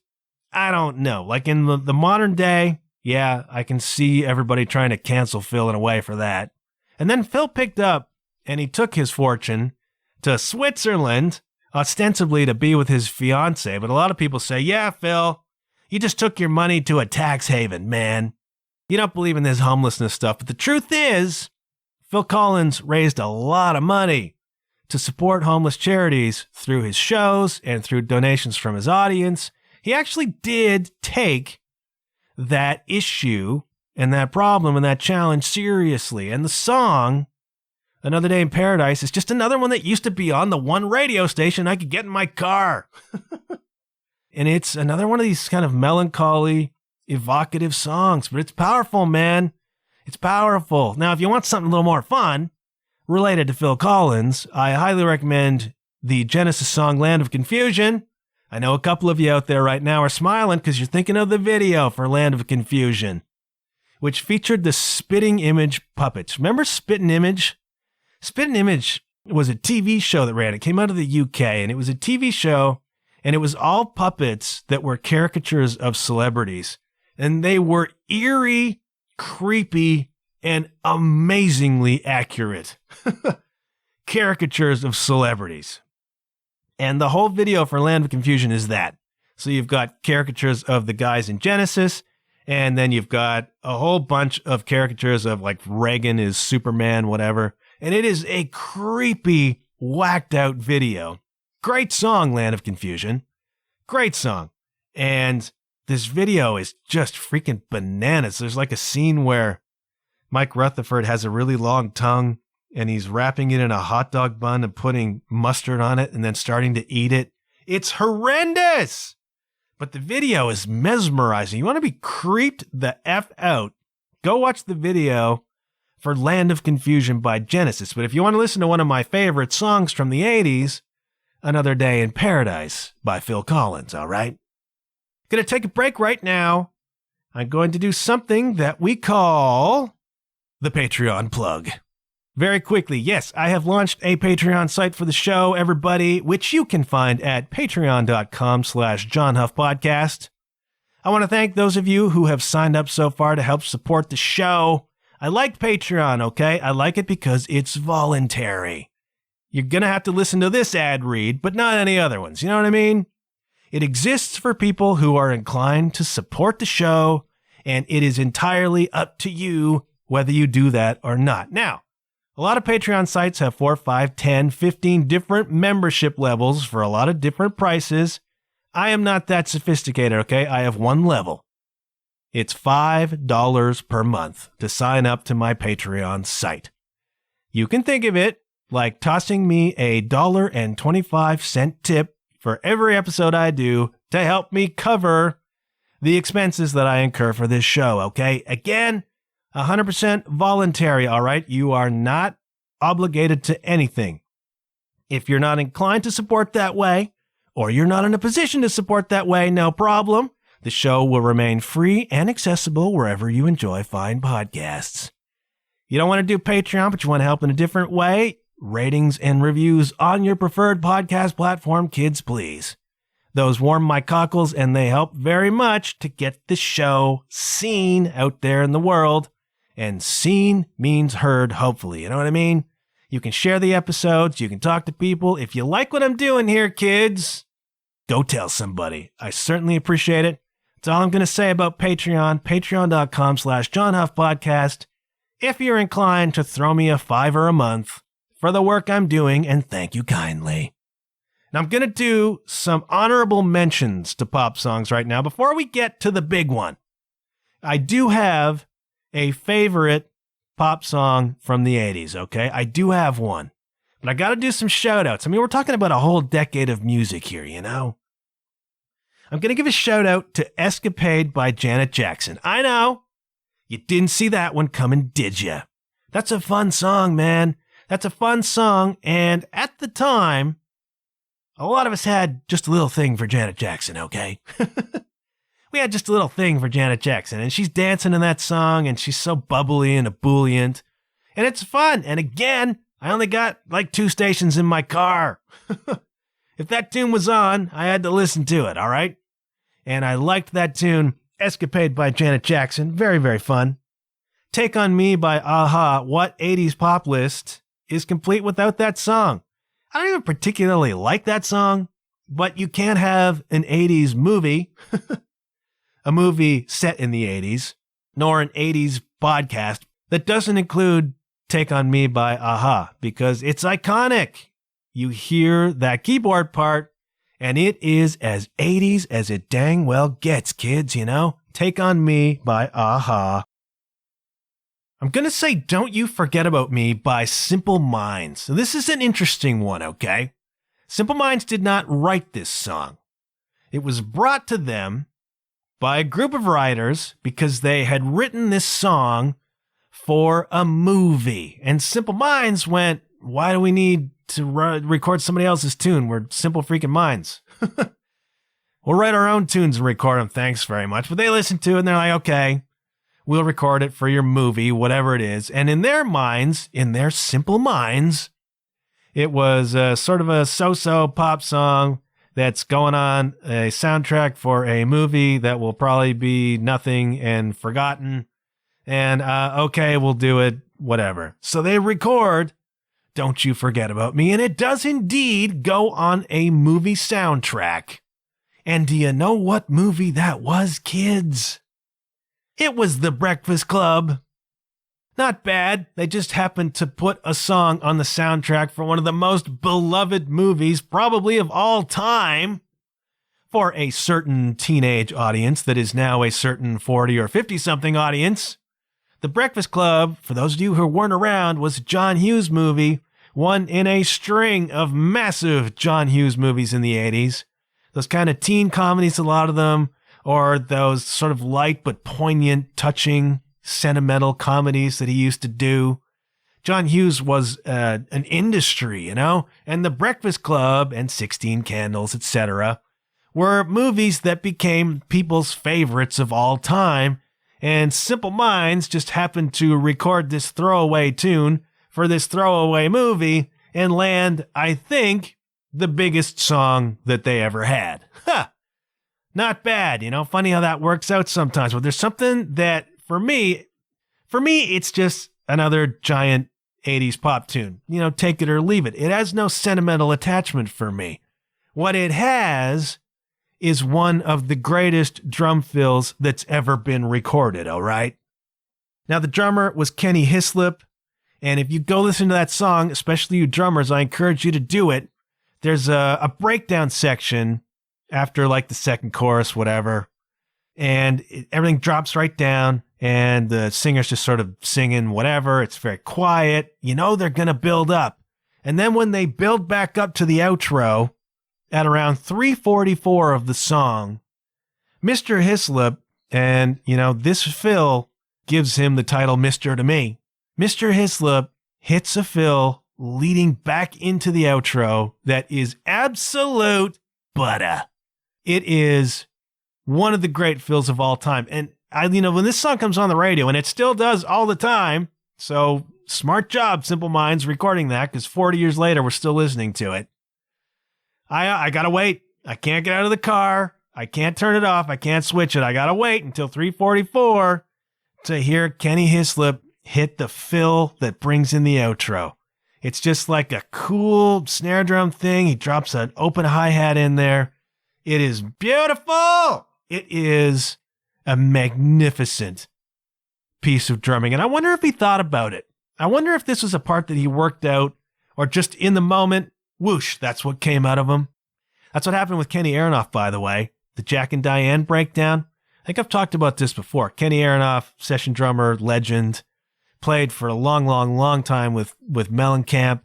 I don't know. Like in the modern day, yeah, I can see everybody trying to cancel Phil in a way for that. And then Phil picked up and he took his fortune to Switzerland, ostensibly to be with his fiancée. But a lot of people say, yeah, Phil, you just took your money to a tax haven, man. You don't believe in this homelessness stuff. But the truth is, Phil Collins raised a lot of money to support homeless charities through his shows and through donations from his audience. He actually did take that issue and that problem and that challenge seriously. And the song, Another Day in Paradise, is just another one that used to be on the one radio station I could get in my car. And it's another one of these kind of melancholy, evocative songs, but it's powerful, man. It's powerful. Now, if you want something a little more fun related to Phil Collins, I highly recommend the Genesis song Land of Confusion. I know a couple of you out there right now are smiling because you're thinking of the video for Land of Confusion, which featured the Spitting Image puppets. Remember Spitting Image? Spitting Image was a TV show that ran. It came out of the UK, and it was a TV show, and it was all puppets that were caricatures of celebrities. And they were eerie, creepy, and amazingly accurate caricatures of celebrities. And the whole video for Land of Confusion is that. So you've got caricatures of the guys in Genesis, and then you've got a whole bunch of caricatures of like Reagan is Superman, whatever. And it is a creepy, whacked out video. Great song, Land of Confusion. Great song. And this video is just freaking bananas. There's like a scene where Mike Rutherford has a really long tongue and he's wrapping it in a hot dog bun and putting mustard on it and then starting to eat it. It's horrendous. But the video is mesmerizing. You want to be creeped the F out? Go watch the video for Land of Confusion by Genesis. But if you want to listen to one of my favorite songs from the 80s, Another Day in Paradise by Phil Collins, all right? Going to take a break right now. I'm going to do something that we call the Patreon plug. Very quickly, yes, I have launched a Patreon site for the show, everybody, which you can find at patreon.com/JohnHuffPodcast. I want to thank those of you who have signed up so far to help support the show. I like Patreon, okay? I like it because it's voluntary. You're going to have to listen to this ad read, but not any other ones. You know what I mean? It exists for people who are inclined to support the show, and it is entirely up to you whether you do that or not. Now, a lot of Patreon sites have 4, 5, 10, 15 different membership levels for a lot of different prices. I am not that sophisticated, okay? I have one level. It's $5 per month to sign up to my Patreon site. You can think of it like tossing me a $1.25 tip for every episode I do to help me cover the expenses that I incur for this show, okay? Again, 100% voluntary, all right? You are not obligated to anything. If you're not inclined to support that way, or you're not in a position to support that way, no problem. The show will remain free and accessible wherever you enjoy fine podcasts. You don't want to do Patreon, but you want to help in a different way? Ratings and reviews on your preferred podcast platform, kids, please. Those warm my cockles, and they help very much to get the show seen out there in the world. And seen means heard, hopefully. You know what I mean? You can share the episodes. You can talk to people. If you like what I'm doing here, kids, go tell somebody. I certainly appreciate it. That's all I'm going to say about Patreon. Patreon.com/JohnHuffPodcast. If you're inclined to throw me a $5 a month for the work I'm doing, and thank you kindly. Now, I'm going to do some honorable mentions to pop songs right now before we get to the big one. I do have a favorite pop song from the 80s, okay? I do have one. But I got to do some shout-outs. I mean, we're talking about a whole decade of music here, you know? I'm going to give a shout-out to Escapade by Janet Jackson. I know. You didn't see that one coming, did you? That's a fun song, man. That's a fun song, and at the time, a lot of us had just a little thing for Janet Jackson, okay? We had just a little thing for Janet Jackson, and she's dancing in that song, and she's so bubbly and ebullient, and it's fun. And again, I only got like 2 stations in my car. If that tune was on, I had to listen to it, all right? And I liked that tune, Escapade by Janet Jackson. Very, very fun. Take On Me by Aha. What 80s pop list is complete without that song? I don't even particularly like that song, but you can't have an 80s movie, a movie set in the 80s, nor an 80s podcast that doesn't include Take On Me by Aha, because it's iconic. You hear that keyboard part, and it is as 80s as it dang well gets, kids, you know? Take On Me by Aha. I'm going to say Don't You Forget About Me by Simple Minds. So this is an interesting one, okay? Simple Minds did not write this song. It was brought to them by a group of writers because they had written this song for a movie. And Simple Minds went, why do we need to record somebody else's tune? We're simple freaking minds. We'll write our own tunes and record them, thanks very much. But they listened to it and they're like, okay, we'll record it for your movie, whatever it is. And in their minds, in their simple minds, it was sort of a so-so pop song that's going on a soundtrack for a movie that will probably be nothing and forgotten. And, okay, we'll do it, whatever. So they record Don't You Forget About Me, and it does indeed go on a movie soundtrack. And do you know what movie that was, kids? It was The Breakfast Club. Not bad. They just happened to put a song on the soundtrack for one of the most beloved movies, probably of all time, for a certain teenage audience that is now a certain 40 or 50-something audience. The Breakfast Club, for those of you who weren't around, was a John Hughes movie, one in a string of massive John Hughes movies in the 80s. Those kind of teen comedies, a lot of them, or those sort of light but poignant, touching, sentimental comedies that he used to do. John Hughes was an industry, you know, and The Breakfast Club and 16 Candles, etc., were movies that became people's favorites of all time, and Simple Minds just happened to record this throwaway tune for this throwaway movie and land, I think, the biggest song that they ever had. Ha! Not bad, you know, funny how that works out sometimes, but there's something that, for me, it's just another giant 80s pop tune. You know, take it or leave it. It has no sentimental attachment for me. What it has is one of the greatest drum fills that's ever been recorded, all right? Now, the drummer was Kenny Hislop, and if you go listen to that song, especially you drummers, I encourage you to do it. There's a breakdown section after, like, the second chorus, whatever, and everything drops right down, and the singer's just sort of singing whatever. It's very quiet. You know they're going to build up. And then when they build back up to the outro, at around 3:44 of the song, Mr. Hislop, and, you know, this fill gives him the title Mr. to me. Mr. Hislop hits a fill leading back into the outro that is absolute butter. It is one of the great fills of all time. And when this song comes on the radio, and it still does all the time, so smart job, Simple Minds, recording that, because 40 years later, we're still listening to it. I gotta wait. I can't get out of the car. I can't turn it off. I can't switch it. I got to wait until 3:44 to hear Kenny Hislop hit the fill that brings in the outro. It's just like a cool snare drum thing. He drops an open hi-hat in there. It is beautiful. It is a magnificent piece of drumming. And I wonder if he thought about it. I wonder if this was a part that he worked out or just in the moment, whoosh, that's what came out of him. That's what happened with Kenny Aronoff, by the way. The Jack and Diane breakdown. I think I've talked about this before. Kenny Aronoff, session drummer, legend, played for a long, long, long time with Mellencamp.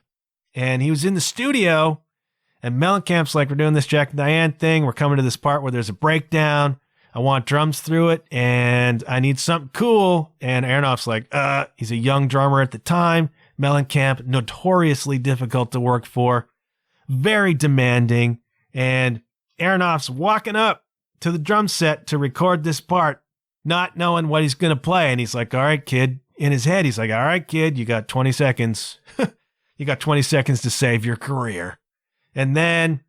And he was in the studio, and Mellencamp's like, we're doing this Jack and Diane thing. We're coming to this part where there's a breakdown. I want drums through it, and I need something cool. And Aronoff's like, he's a young drummer at the time. Mellencamp, notoriously difficult to work for, very demanding. And Aronoff's walking up to the drum set to record this part, not knowing what he's going to play. And he's like, all right, kid. In his head, he's like, all right, kid, you got 20 seconds. You got 20 seconds to save your career. And then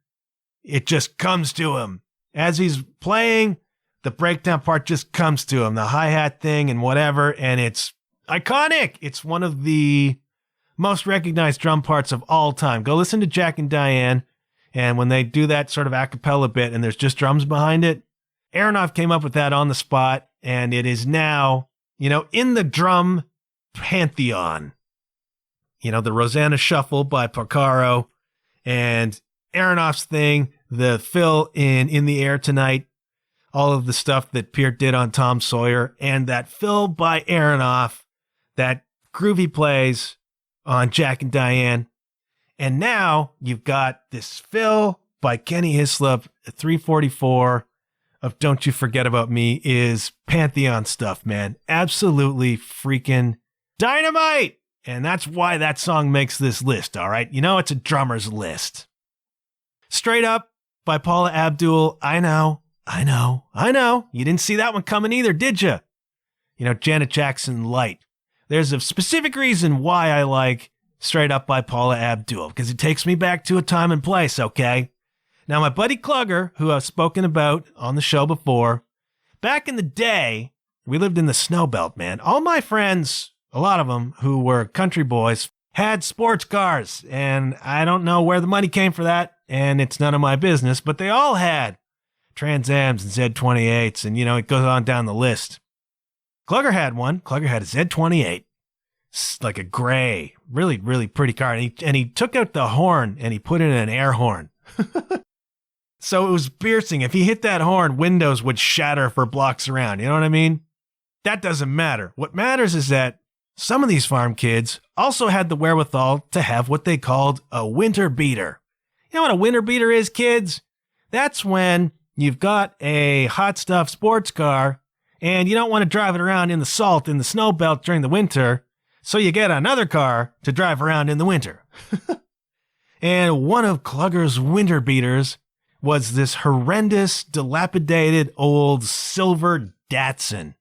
it just comes to him. As he's playing, the breakdown part just comes to him, the hi-hat thing and whatever, and it's iconic. It's one of the most recognized drum parts of all time. Go listen to Jack and Diane, and when they do that sort of a cappella bit and there's just drums behind it, Aronoff came up with that on the spot, and it is now, in the drum pantheon. The Rosanna Shuffle by Porcaro and Aronoff's thing, the fill in the Air Tonight, all of the stuff that Peart did on Tom Sawyer, and that fill by Aronoff, that groovy plays on Jack and Diane. And now you've got this fill by Kenny Hislop at 3:44 of Don't You Forget About Me is Pantheon stuff, man. Absolutely freaking dynamite. And that's why that song makes this list, all right? It's a drummer's list. Straight Up by Paula Abdul. I know. You didn't see that one coming either, did you? Janet Jackson Light. There's a specific reason why I like Straight Up by Paula Abdul, because it takes me back to a time and place, okay? Now, my buddy Clugger, who I've spoken about on the show before, back in the day, we lived in the snow belt, man. All my friends, a lot of them who were country boys, had sports cars, and I don't know where the money came for that, and it's none of my business, but they all had Trans Ams and Z28s, and, it goes on down the list. Clugger had one. Clugger had a Z28. It's like a gray, really, really pretty car, and he took out the horn, and he put in an air horn. So it was piercing. If he hit that horn, windows would shatter for blocks around. You know what I mean? That doesn't matter. What matters is that some of these farm kids also had the wherewithal to have what they called a winter beater. You know what a winter beater is, kids? That's when you've got a hot stuff sports car and you don't want to drive it around in the salt in the snow belt during the winter, so you get another car to drive around in the winter. And one of Clugger's winter beaters was this horrendous, dilapidated old silver Datsun.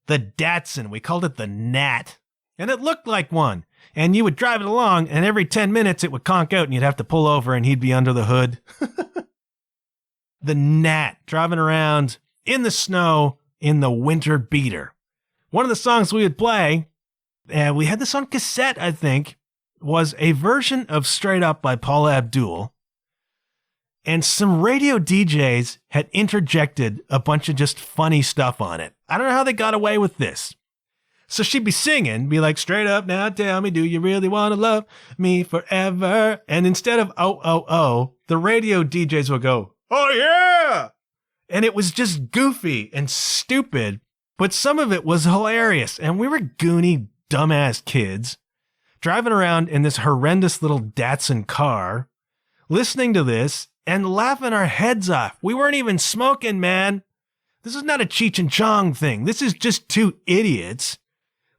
The Datsun, we called it the Gnat. And it looked like one. And you would drive it along, and every 10 minutes it would conk out, and you'd have to pull over, and he'd be under the hood. The Gnat, driving around in the snow in the winter beater. One of the songs we would play, and we had this on cassette, I think, was a version of Straight Up by Paula Abdul. And some radio DJs had interjected a bunch of just funny stuff on it. I don't know how they got away with this. So she'd be singing, be like, straight up, now tell me, do you really want to love me forever? And instead of, oh, the radio DJs would go, oh yeah! And it was just goofy and stupid, but some of it was hilarious. And we were goony, dumbass kids driving around in this horrendous little Datsun car, listening to this and laughing our heads off. We weren't even smoking, man. This is not a Cheech and Chong thing. This is just two idiots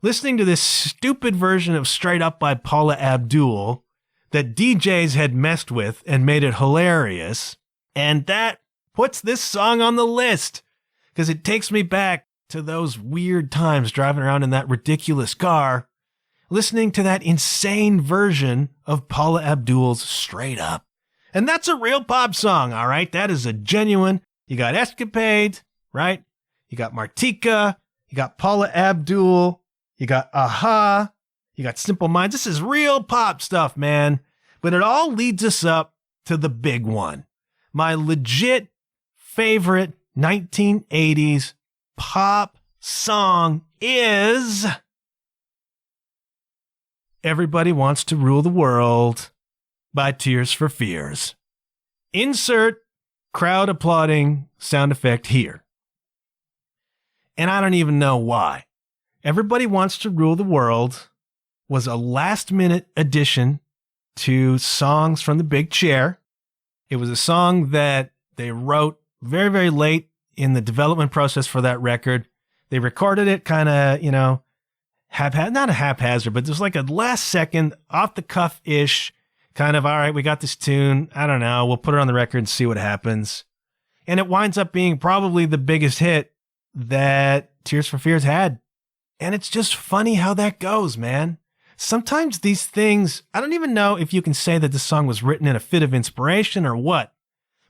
listening to this stupid version of Straight Up by Paula Abdul that DJs had messed with and made it hilarious. And that puts this song on the list because it takes me back to those weird times driving around in that ridiculous car, listening to that insane version of Paula Abdul's Straight Up. And that's a real pop song, all right? That is a genuine. You got Escapade, right? You got Martika. You got Paula Abdul. You got Aha. You got Simple Minds. This is real pop stuff, man. But it all leads us up to the big one. My legit favorite 1980s pop song is Everybody Wants to Rule the World by Tears for Fears. Insert crowd applauding sound effect here. And I don't even know why. Everybody Wants to Rule the World was a last-minute addition to Songs from the Big Chair. It was a song that they wrote very, very late in the development process for that record. They recorded it kind of, not a haphazard, but there's like a last second, off the cuff-ish kind of, all right, we got this tune. I don't know. We'll put it on the record and see what happens. And it winds up being probably the biggest hit that Tears for Fears had. And it's just funny how that goes, man. Sometimes these things, I don't even know if you can say that the song was written in a fit of inspiration or what,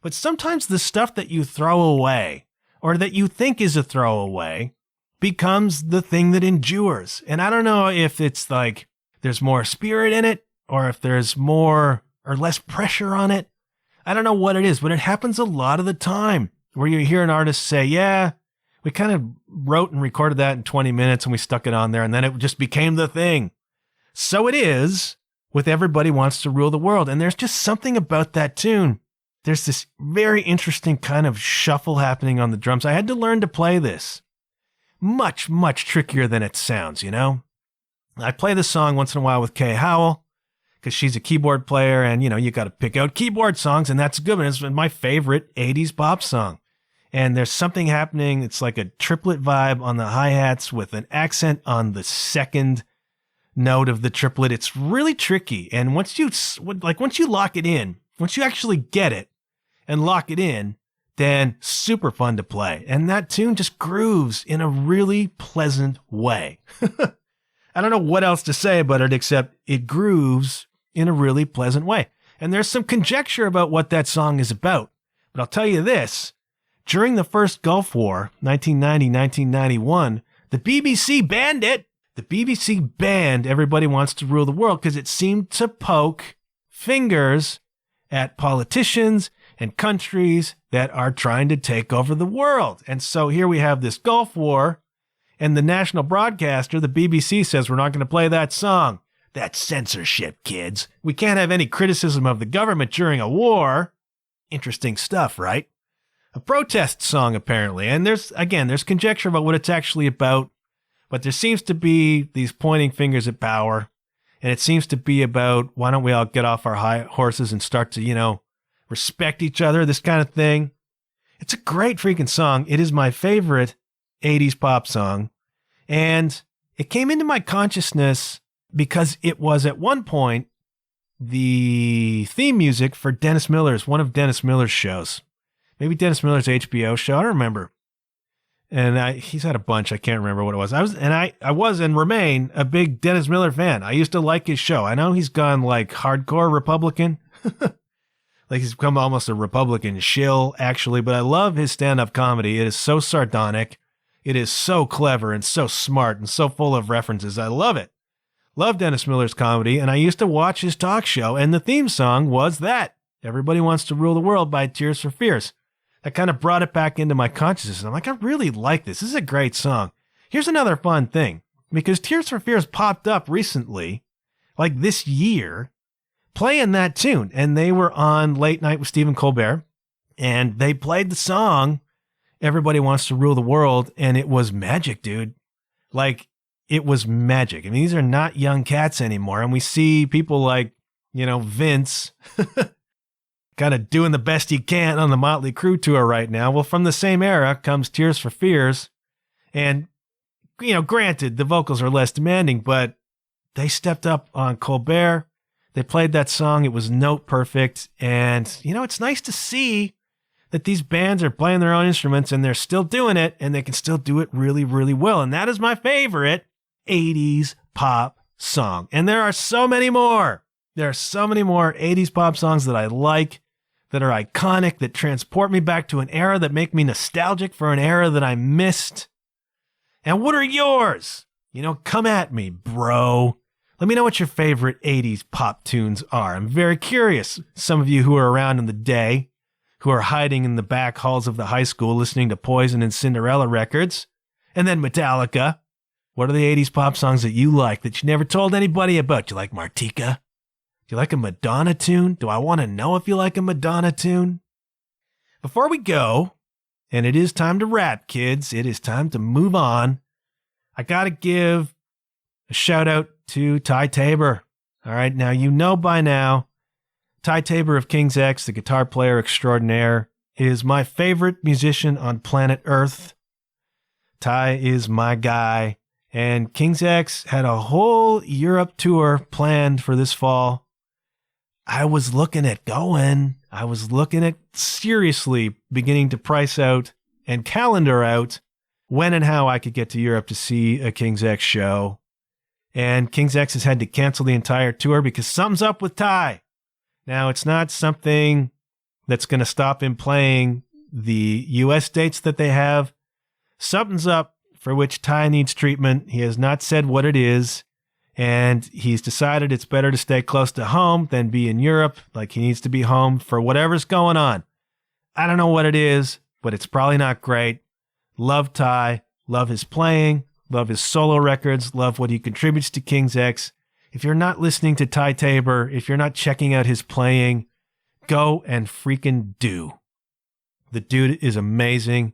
but sometimes the stuff that you throw away or that you think is a throwaway becomes the thing that endures. And I don't know if it's like there's more spirit in it or if there's more or less pressure on it. I don't know what it is, but it happens a lot of the time where you hear an artist say, yeah, we kind of wrote and recorded that in 20 minutes and we stuck it on there and then it just became the thing. So it is with Everybody Wants to Rule the World. And there's just something about that tune. There's this very interesting kind of shuffle happening on the drums. I had to learn to play this. Much, much trickier than it sounds, I play this song once in a while with Kay Howell because she's a keyboard player and, you got to pick out keyboard songs and that's a good one. It's my favorite 80s pop song. And there's something happening. It's like a triplet vibe on the hi-hats with an accent on the second note of the triplet. It's really tricky. And once you lock it in, once you actually get it and lock it in, then super fun to play. And that tune just grooves in a really pleasant way. I don't know what else to say about it except it grooves in a really pleasant way. And there's some conjecture about what that song is about. But I'll tell you this, during the first Gulf War, 1990-1991, the BBC banned it. The BBC banned Everybody Wants to Rule the World because it seemed to poke fingers at politicians and countries that are trying to take over the world. And so here we have this Gulf War, and the national broadcaster, the BBC, says we're not going to play that song. That's censorship, kids. We can't have any criticism of the government during a war. Interesting stuff, right? A protest song, apparently. And there's conjecture about what it's actually about. But there seems to be these pointing fingers at power. And it seems to be about, why don't we all get off our high horses and start to, respect each other, this kind of thing. It's a great freaking song. It is my favorite 80s pop song. And it came into my consciousness because it was at one point the theme music for one of Dennis Miller's shows. Maybe Dennis Miller's HBO show. I don't remember. And he's had a bunch. I can't remember what it was. I was and remain a big Dennis Miller fan. I used to like his show. I know he's gone like hardcore Republican. Like he's become almost a Republican shill, actually. But I love his stand-up comedy. It is so sardonic. It is so clever and so smart and so full of references. I love it. Love Dennis Miller's comedy. And I used to watch his talk show. And the theme song was that. Everybody Wants to Rule the World by Tears for Fears. That kind of brought it back into my consciousness. And I'm like, I really like this. This is a great song. Here's another fun thing. Because Tears for Fears popped up recently, like this year, playing that tune. And they were on Late Night with Stephen Colbert. And they played the song, Everybody Wants to Rule the World. And it was magic, dude. Like, it was magic. I mean, these are not young cats anymore. And we see people like, Vince kind of doing the best he can on the Motley Crue tour right now. Well, from the same era comes Tears for Fears. And, granted, the vocals are less demanding, but they stepped up on Colbert. They played that song. It was note perfect. And, it's nice to see that these bands are playing their own instruments and they're still doing it and they can still do it really, really well. And that is my favorite 80s pop song. And there are so many more. There are so many more 80s pop songs that I like. that are iconic, that transport me back to an era, that make me nostalgic for an era that I missed. And what are yours? Come at me, bro. Let me know what your favorite 80s pop tunes are. I'm very curious. Some of you who are around in the day, who are hiding in the back halls of the high school listening to Poison and Cinderella records, and then Metallica. What are the 80s pop songs that you like that you never told anybody about? Do you like Martika? Do you like a Madonna tune? Do I want to know if you like a Madonna tune? Before we go, and it is time to wrap, kids, it is time to move on, I got to give a shout out to Ty Tabor. All right, now by now, Ty Tabor of King's X, the guitar player extraordinaire, is my favorite musician on planet Earth. Ty is my guy, and King's X had a whole Europe tour planned for this fall. I was looking at going. I was looking at seriously beginning to price out and calendar out when and how I could get to Europe to see a King's X show. And King's X has had to cancel the entire tour because something's up with Ty. Now, it's not something that's going to stop him playing the US dates that they have. Something's up for which Ty needs treatment. He has not said what it is. And he's decided it's better to stay close to home than be in Europe. Like, he needs to be home for whatever's going on. I don't know what it is, but it's probably not great. Love Ty. Love his playing. Love his solo records. Love what he contributes to King's X. If you're not listening to Ty Tabor, if you're not checking out his playing, go and freaking do. The dude is amazing.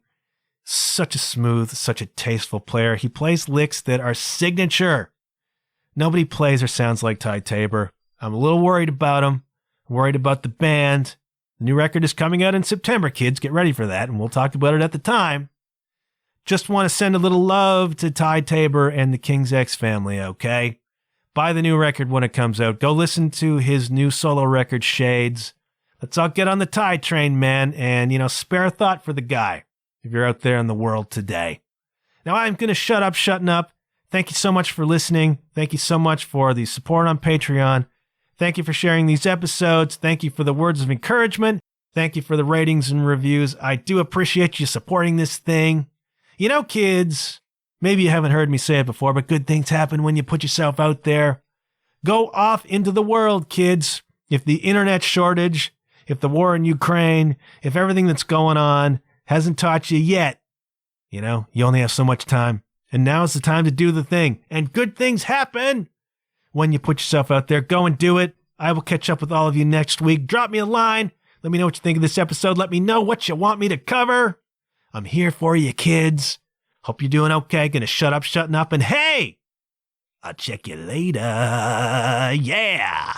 Such a smooth, such a tasteful player. He plays licks that are signature. Nobody plays or sounds like Ty Tabor. I'm a little worried about him. I'm worried about the band. The new record is coming out in September, kids. Get ready for that, and we'll talk about it at the time. Just want to send a little love to Ty Tabor and the King's X family, okay? Buy the new record when it comes out. Go listen to his new solo record, Shades. Let's all get on the Ty train, man, and, spare a thought for the guy if you're out there in the world today. Now, I'm going to shutting up. Thank you so much for listening. Thank you so much for the support on Patreon. Thank you for sharing these episodes. Thank you for the words of encouragement. Thank you for the ratings and reviews. I do appreciate you supporting this thing. Kids, maybe you haven't heard me say it before, but good things happen when you put yourself out there. Go off into the world, kids. If the internet shortage, if the war in Ukraine, if everything that's going on hasn't taught you yet, you only have so much time. And now's the time to do the thing. And good things happen when you put yourself out there. Go and do it. I will catch up with all of you next week. Drop me a line. Let me know what you think of this episode. Let me know what you want me to cover. I'm here for you, kids. Hope you're doing okay. Gonna shutting up. And hey, I'll check you later. Yeah.